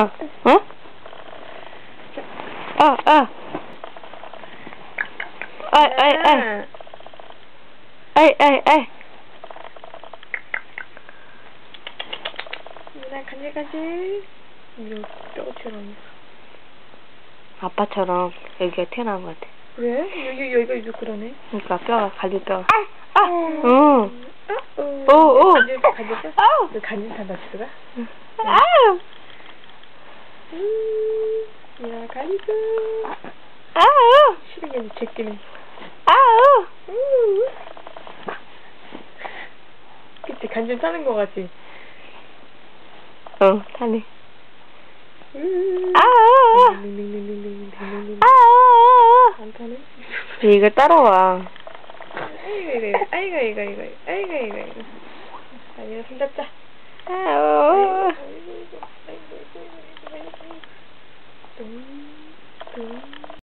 어? 아이. 유나 간질간질. 이거 뼈처럼. 아빠처럼 여기가 튀어나온 것 같아. 그래? 여기가 그러네. 그러니까 뼈가 갈비뼈가. 응. 오. 간질? 아우. 너 간질 탄다 지수가? 아우. 야 간질. 아우. 싫은 게 제끼네. 아우. 그치 간질 타는 거 같지? 타네. 아우. 아우. 안 타네? 이거 따라와. 아이고. 아니야, 손 잡자. 아우. 뚱.